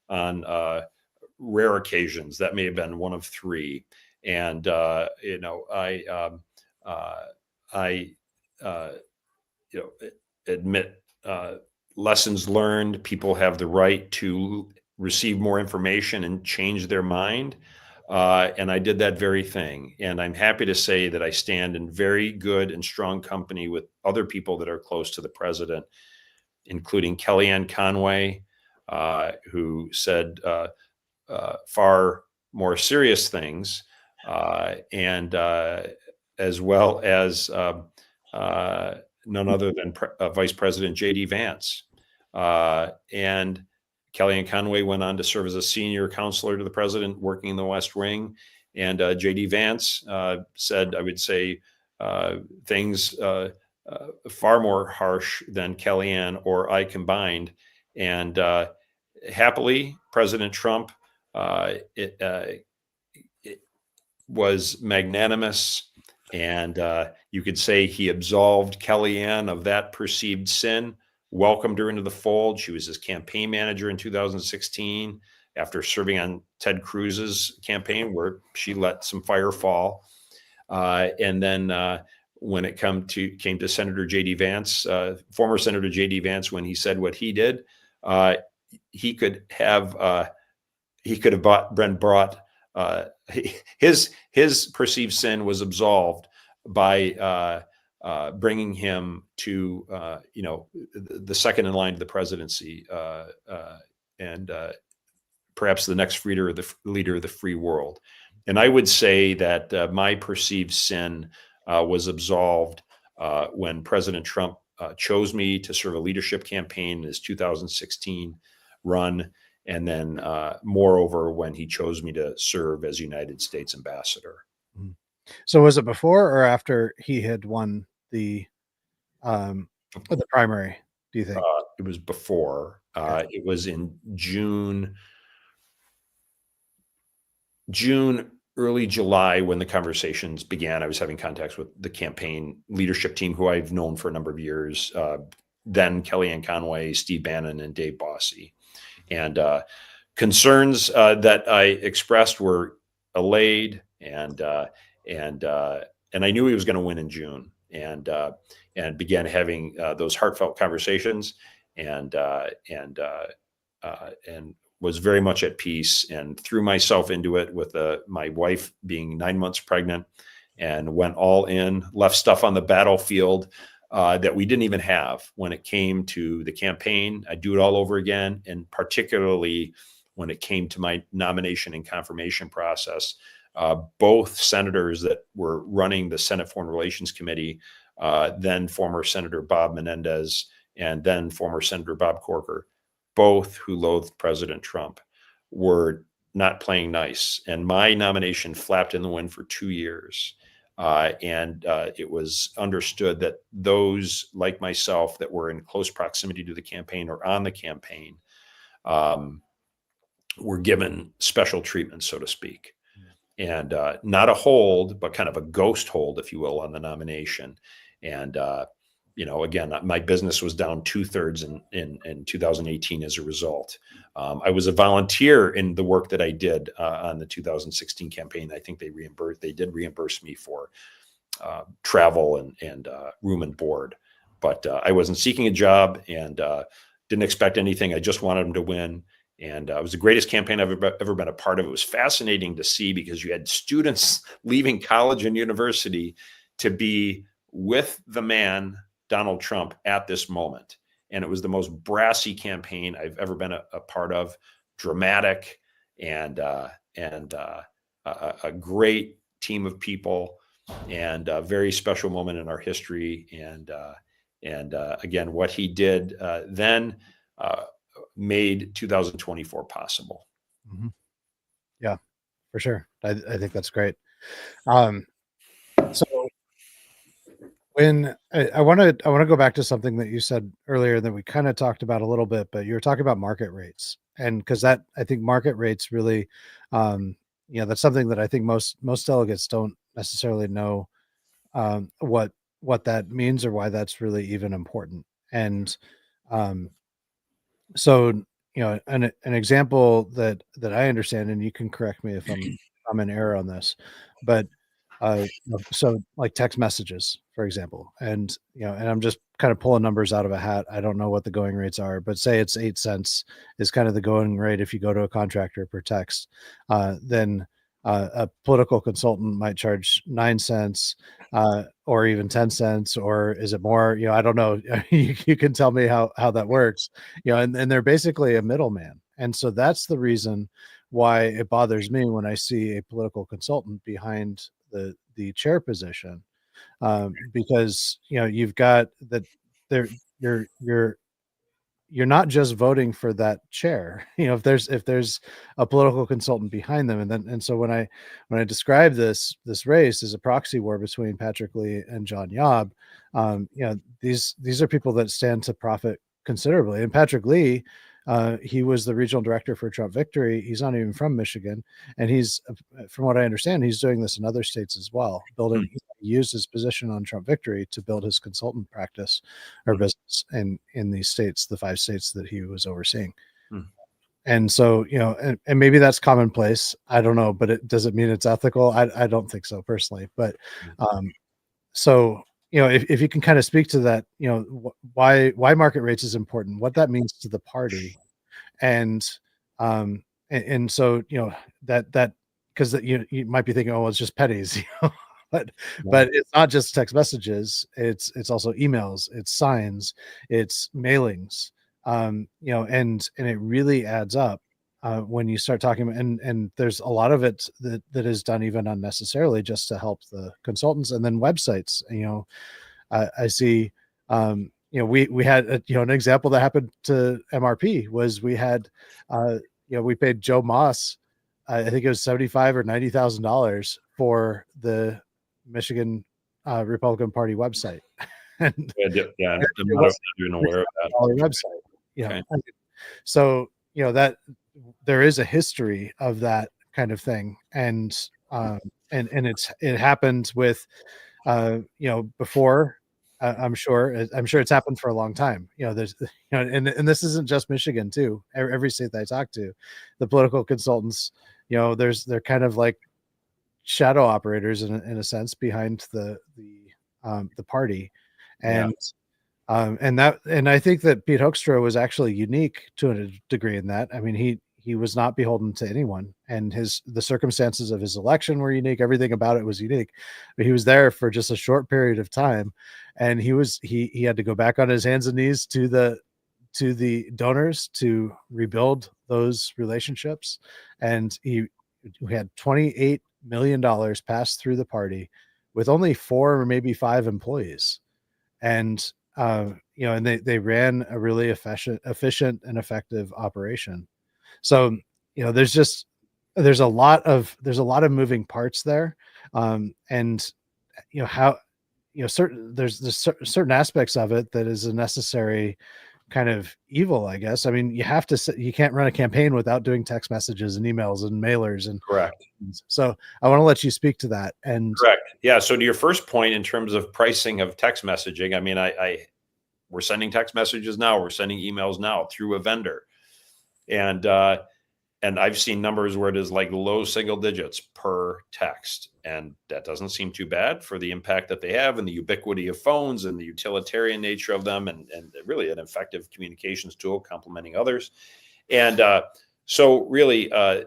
on rare occasions. That may have been one of three. And, I admit lessons learned. People have the right to receive more information and change their mind. And I did that very thing. And I'm happy to say that I stand in very good and strong company with other people that are close to the president, including Kellyanne Conway, who said far more serious things, and as well as none other than Vice President J.D. Vance. And Kellyanne Conway went on to serve as a senior counselor to the president working in the West Wing. And J.D. Vance said, I would say, things far more harsh than Kellyanne or I combined. And happily, President Trump it was magnanimous. And you could say he absolved Kellyanne of that perceived sin, welcomed her into the fold. She was his campaign manager in 2016 after serving on Ted Cruz's campaign, where she let some fire fall. And then when it came to Senator J.D. Vance, former Senator J.D. Vance, when he said what he did, he could have been brought. His perceived sin was absolved by bringing him to the second in line to the presidency, and perhaps the next leader of the free world. And I would say that my perceived sin was absolved when President Trump chose me to serve a leadership campaign in his 2016 run. And then, moreover, when he chose me to serve as United States ambassador. So was it before or after he had won the primary, do you think? It was before. Okay. It was in June, early July, when the conversations began. I was having contacts with the campaign leadership team, who I've known for a number of years. Then Kellyanne Conway, Steve Bannon, and Dave Bossy. And concerns that I expressed were allayed, and I knew he was going to win in June, and began having those heartfelt conversations, and was very much at peace, and threw myself into it with my wife being 9 months pregnant, and went all in, left stuff on the battlefield that we didn't even have when it came to the campaign. I'd do it all over again. And particularly when it came to my nomination and confirmation process, both senators that were running the Senate Foreign Relations Committee, then former Senator Bob Menendez and then former Senator Bob Corker, both who loathed President Trump, were not playing nice. And my nomination flapped in the wind for 2 years. And it was understood that those like myself that were in close proximity to the campaign or on the campaign were given special treatment, so to speak. And not a hold, but kind of a ghost hold, if you will, on the nomination. And, again, my business was down 2/3 in 2018 as a result. I was a volunteer in the work that I did on the 2016 campaign. I think they did reimburse me for travel and room and board, but I wasn't seeking a job and didn't expect anything. I just wanted them to win. And it was the greatest campaign I've ever been a part of. It was fascinating to see, because you had students leaving college and university to be with the man, Donald Trump, at this moment. And it was the most brassy campaign I've ever been a part of, dramatic, and a great team of people, and a very special moment in our history. And again, what he did then made 2024 possible. Mm-hmm. Yeah, for sure. I think that's great. So when I want to go back to something that you said earlier that we kind of talked about a little bit, but you were talking about market rates, and because I think market rates really, that's something that I think most delegates don't necessarily know what that means or why that's really even important. And So, an example that I understand, and you can correct me if I'm in error on this, but so like text messages, for example, and and I'm just kind of pulling numbers out of a hat. I don't know what the going rates are, but say it's 8 cents is kind of the going rate if you go to a contractor per text. Then a political consultant might charge 9 cents, or even 10 cents, or is it more? I don't know. You can tell me how that works. And they're basically a middleman. And so that's the reason why it bothers me when I see a political consultant behind the chair position, because you've got that there you're not just voting for that chair. If there's a political consultant behind them, and so when I describe this race as a proxy war between Patrick Lee and John Yob, these are people that stand to profit considerably. And Patrick Lee, he was the regional director for Trump Victory. He's not even from Michigan, and he's, from what I understand, he's doing this in other states as well. He used his position on Trump Victory to build his consultant practice or business in these states, the 5 states that he was overseeing. And so, and maybe that's commonplace. I don't know, but does it mean it's ethical? I don't think so personally. But so, if you can kind of speak to that, why market rates is important, what that means to the party, and so that because you might be thinking, oh, well, it's just pennies, but it's not just text messages. It's also emails, it's signs, it's mailings, and it really adds up when you start talking about, and there's a lot of it that is done even unnecessarily just to help the consultants. And then websites, I see, we had an example that happened to MRP was we had, we paid Joe Moss, I think it was $75,000 or $90,000 for the Michigan Republican Party website. And I'm it not was even aware of that. website. Okay. So that there is a history of that kind of thing, and it happened with before. I'm sure it's happened for a long time. There's and this isn't just Michigan too. Every state that I talk to, the political consultants, they're kind of like shadow operators in a sense behind the party. And and I think that Pete Hoekstra was actually unique to a degree in that. I mean, he was not beholden to anyone, and the circumstances of his election were unique. Everything about it was unique, but he was there for just a short period of time, and he had to go back on his hands and knees to the donors to rebuild those relationships. And we had $28 million passed through the party with only 4 or maybe 5 employees. And and they ran a really efficient and effective operation. So there's a lot of moving parts there, and how there's certain aspects of it that is a necessary kind of evil, I guess. I mean, you can't run a campaign without doing text messages and emails and mailers, and Correct. so I want to let you speak to that. And Correct. Yeah. So to your first point, in terms of pricing of text messaging, I mean, we're sending text messages now, we're sending emails now through a vendor, and I've seen numbers where it is like low single digits per text, and that doesn't seem too bad for the impact that they have and the ubiquity of phones and the utilitarian nature of them, and really an effective communications tool complementing others. And so really, the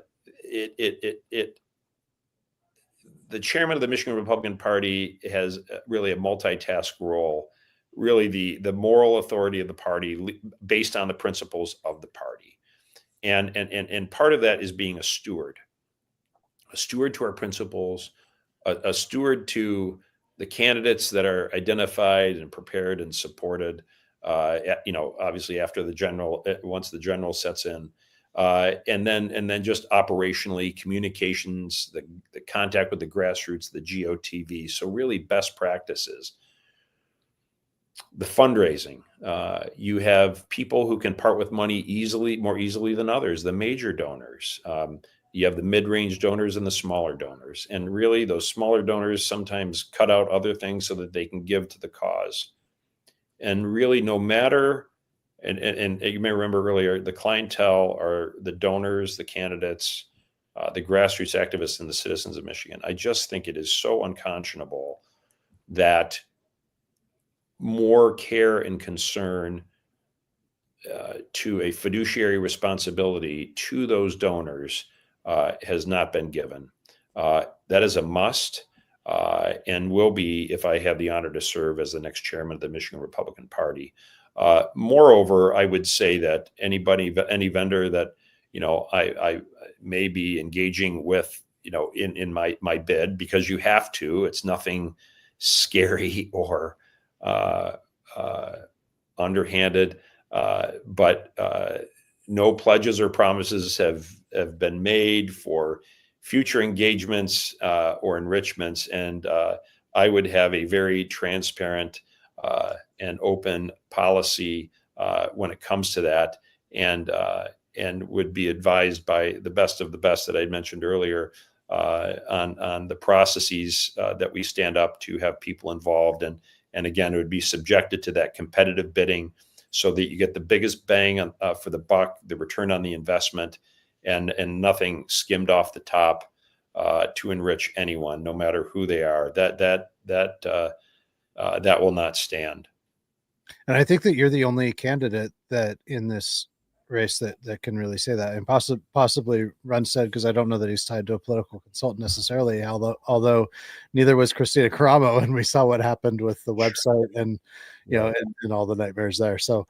chairman of the Michigan Republican Party has really a multitask role, really the moral authority of the party based on the principles of the party. And part of that is being a steward to our principles, a steward to the candidates that are identified and prepared and supported, obviously after once the general sets in, and then just operationally communications, the contact with the grassroots, the GOTV. So really best practices. The fundraising, you have people who can part with money more easily than others, the major donors. You have the mid-range donors and the smaller donors. And really those smaller donors sometimes cut out other things so that they can give to the cause. And really, no matter and you may remember earlier, the clientele are the donors, the candidates, the grassroots activists, and the citizens of Michigan. I just think it is so unconscionable that more care and concern to a fiduciary responsibility to those donors has not been given. That is a must, and will be if I have the honor to serve as the next chairman of the Michigan Republican Party. Moreover, I would say that any vendor that I may be engaging with, in my bid, because you have to. It's nothing scary or underhanded, but no pledges or promises have been made for future engagements or enrichments, and I would have a very transparent and open policy when it comes to that, and would be advised by the best of the best that I mentioned earlier on the processes that we stand up to have people involved, and again, it would be subjected to that competitive bidding so that you get the biggest bang for the buck, the return on the investment, and nothing skimmed off the top to enrich anyone, no matter who they are. That will not stand. And I think that you're the only candidate that in this race that can really say that, and possibly Runstead, because I don't know that he's tied to a political consultant necessarily, although neither was Christina Caramo, and we saw what happened with the website and and all the nightmares there. So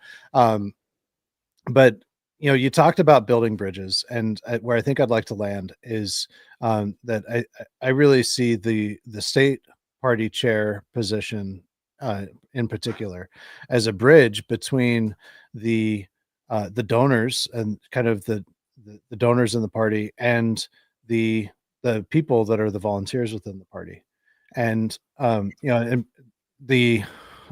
but you talked about building bridges, and where I think I'd like to land is that I really see the state party chair position in particular as a bridge between the donors and kind of the donors in the party and the people that are the volunteers within the party. And and the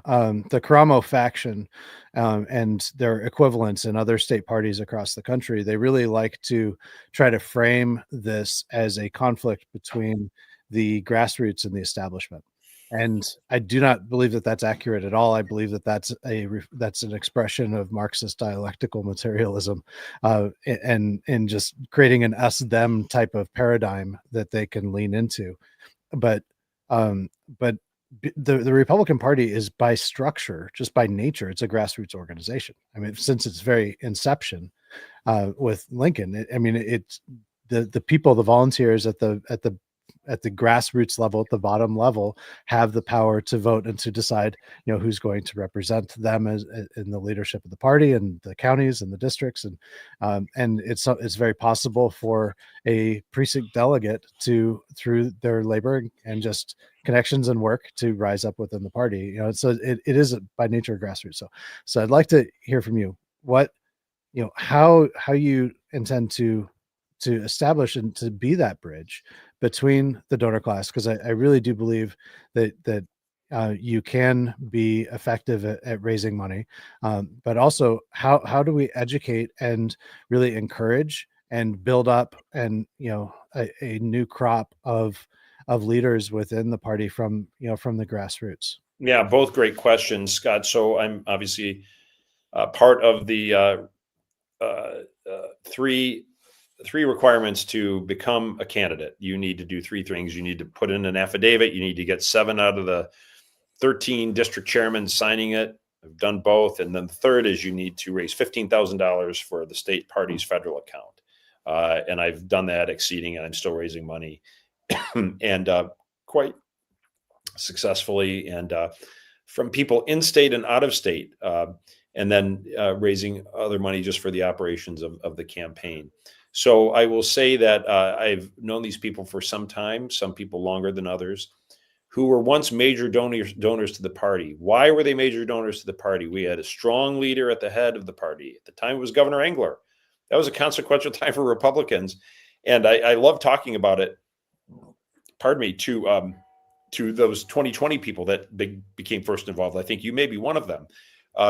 Karamo faction and their equivalents in other state parties across the country, they really like to try to frame this as a conflict between the grassroots and the establishment. And I do not believe that that's accurate at all. I believe that that's an expression of Marxist dialectical materialism, and just creating an us-them type of paradigm that they can lean into. But um, but the Republican Party is by structure, just by nature, it's a grassroots organization. I mean, since its very inception with Lincoln, it's the people, the volunteers at the grassroots level, at the bottom level, have the power to vote and to decide, who's going to represent them as in the leadership of the party and the counties and the districts, and it's very possible for a precinct delegate to, through their labor and just connections and work, to rise up within the party. So it is by nature grassroots. So I'd like to hear from you how you intend to establish and to be that bridge between the donor class, because I really do believe that you can be effective at raising money, but also how do we educate and really encourage and build up and a new crop of leaders within the party from the grassroots. Yeah, both great questions, Scott. So I'm obviously part of the three requirements to become a candidate. You need to do three things. You need to put in an affidavit. You need to get 7 out of the 13 district chairmen signing it. I've done both. And then the third is you need to raise $15,000 for the state party's federal account. And I've done that, exceeding, and I'm still raising money and quite successfully, and from people in state and out of state, and then raising other money just for the operations of the campaign. So I will say that I've known these people for some time, some people longer than others, who were once major donors to the party. Why were they major donors to the party? We had a strong leader at the head of the party. At the time, it was Governor Engler. That was a consequential time for Republicans. And I love talking about it, to those 2020 people that became first involved. I think you may be one of them,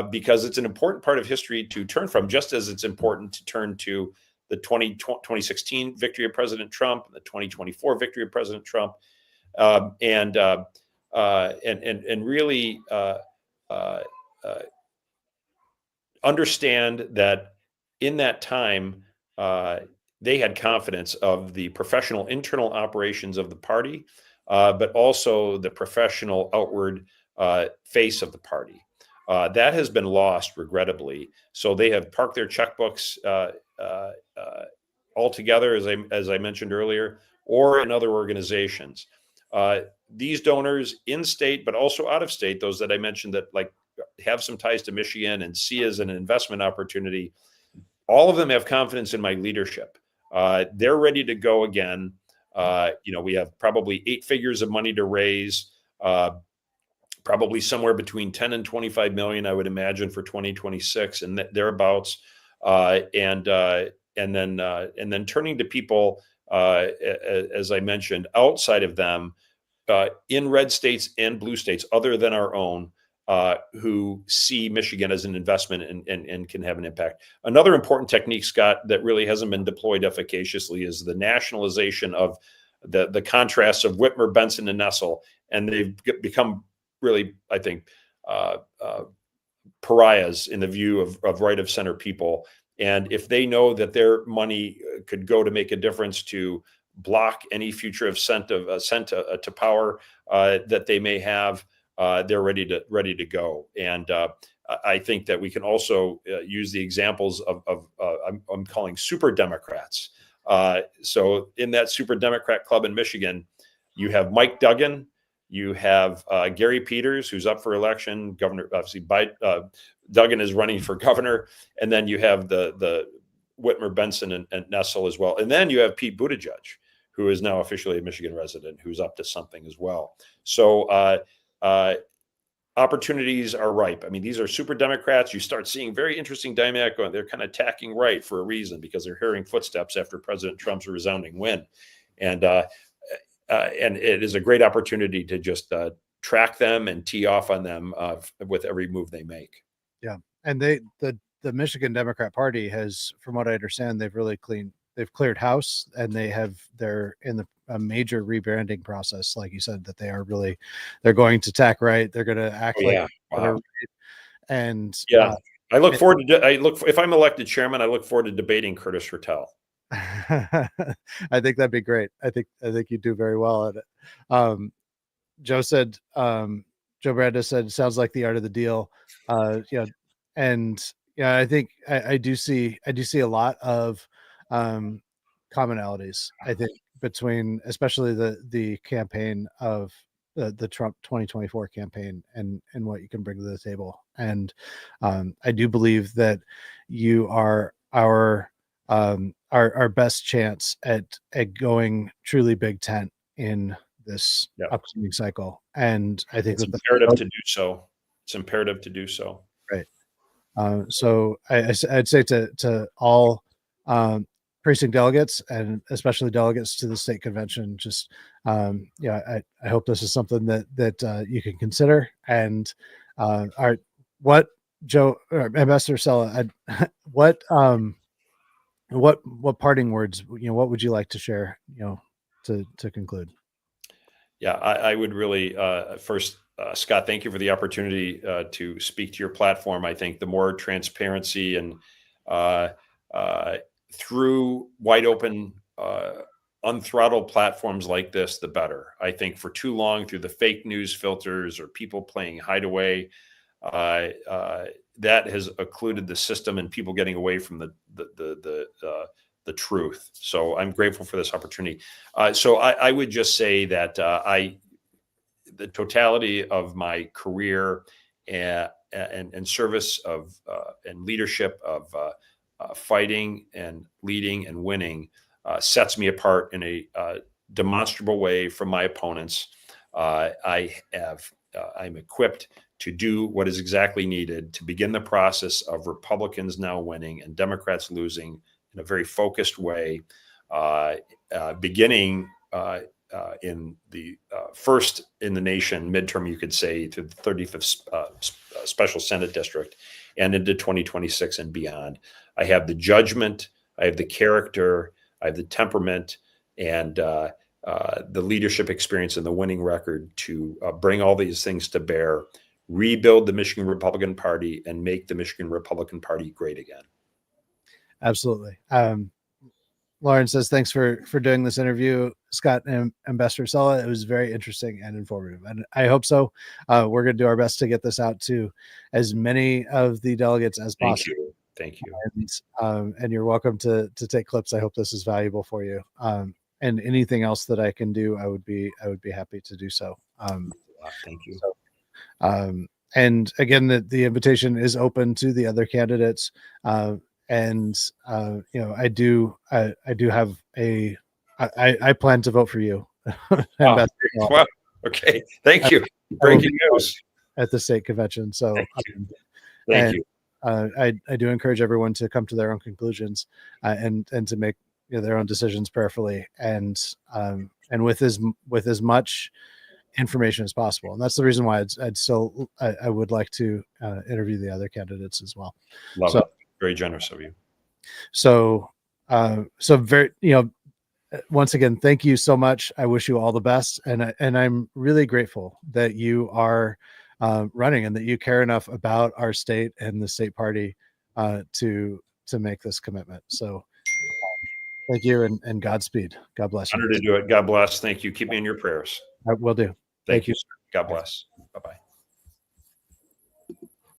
because it's an important part of history to turn from, just as it's important to turn to the 2016 victory of President Trump, the 2024 victory of President Trump, and really understand that in that time, they had confidence of the professional internal operations of the party, but also the professional outward face of the party. That has been lost, regrettably. So they have parked their checkbooks altogether, as I mentioned earlier, or in other organizations. These donors in state, but also out of state, those that I mentioned that like have some ties to Michigan and see as an investment opportunity, all of them have confidence in my leadership. They're ready to go again. We have probably 8 figures of money to raise, probably somewhere between 10 and 25 million, I would imagine, for 2026 and thereabouts. And then turning to people, as I mentioned, outside of them, in red states and blue states, other than our own, who see Michigan as an investment and can have an impact. Another important technique, Scott, that really hasn't been deployed efficaciously is the nationalization of the contrasts of Whitmer, Benson, and Nessel. And they've become really, I think, pariahs in the view of right of center people. And if they know that their money could go to make a difference to block any future ascent to power that they may have, they're ready to go. And I think that we can also use the examples of I'm calling super Democrats. So in that super Democrat club in Michigan, you have Mike Duggan, you have Gary Peters, who's up for election. Governor, obviously, Duggan is running for governor, and then you have the Whitmer, Benson, and Nessel as well, and then you have Pete Buttigieg, who is now officially a Michigan resident, who's up to something as well. So opportunities are ripe. I mean, these are super Democrats. You start seeing very interesting dynamic going. They're kind of tacking right for a reason, because they're hearing footsteps after President Trump's resounding win. And it is a great opportunity to just track them and tee off on them with every move they make. Yeah. And the Michigan Democrat Party has, from what I understand, they've cleared house, and they're in a major rebranding process. Like you said, that they're going to tack right. They're going to act like, wow. And I look forward to, if I'm elected chairman, I look forward to debating Curtis Hertel. I think that'd be great. I think you do very well at it. Joe Brandis said, sounds like the art of the deal. And I think I do see a lot of commonalities, I think, between especially the campaign of the Trump 2024 campaign and what you can bring to the table. And I do believe that you are our best chance at going truly Big Tent in this upcoming cycle. And I think it's imperative to do so. It's imperative to do so. Right. So I'd say to all precinct delegates, and especially delegates to the state convention, just I hope this is something that you can consider. And what Joe or Ambassador Cella, what parting words, what would you like to share, to conclude? Yeah, I would really first, Scott, thank you for the opportunity to speak to your platform. I think the more transparency and through wide open, unthrottled platforms like this, the better. I think for too long, through the fake news filters or people playing hideaway, that has occluded the system and people getting away from the truth. So I'm grateful for this opportunity. So I would just say that the totality of my career and service of and leadership of fighting and leading and winning sets me apart in a demonstrable way from my opponents. I'm equipped to do what is exactly needed to begin the process of Republicans now winning and Democrats losing in a very focused way, beginning in the first in the nation midterm, you could say, to the 35th special Senate district and into 2026 and beyond. I have the judgment, I have the character, I have the temperament, and the leadership experience and the winning record to bring all these things to bear rebuild the Michigan Republican Party and make the Michigan Republican Party great again. Absolutely. Lauren says, thanks for doing this interview, Scott and Ambassador Cella. It was very interesting and informative, and I hope so. We're going to do our best to get this out to as many of the delegates as possible. Thank you. And you're welcome to take clips. I hope this is valuable for you. And anything else that I can do, I would be happy to do so. Thank you. And again, the invitation is open to the other candidates. And I do have I plan to vote for you. Wow. Okay. Thank you. Breaking news at the state convention. So thank you. I do encourage everyone to come to their own conclusions and to make their own decisions prayerfully and with as much information as possible. And that's the reason why I would like to interview the other candidates as well. Love it. Very generous of you. So very, once again, thank you so much. I wish you all the best. And I'm really grateful that you are running and that you care enough about our state and the state party to make this commitment. So thank you and Godspeed. God bless you. Honored to do it. God bless. Thank you. Keep me in your prayers. I will do. Thank you. God bless. Bye-bye.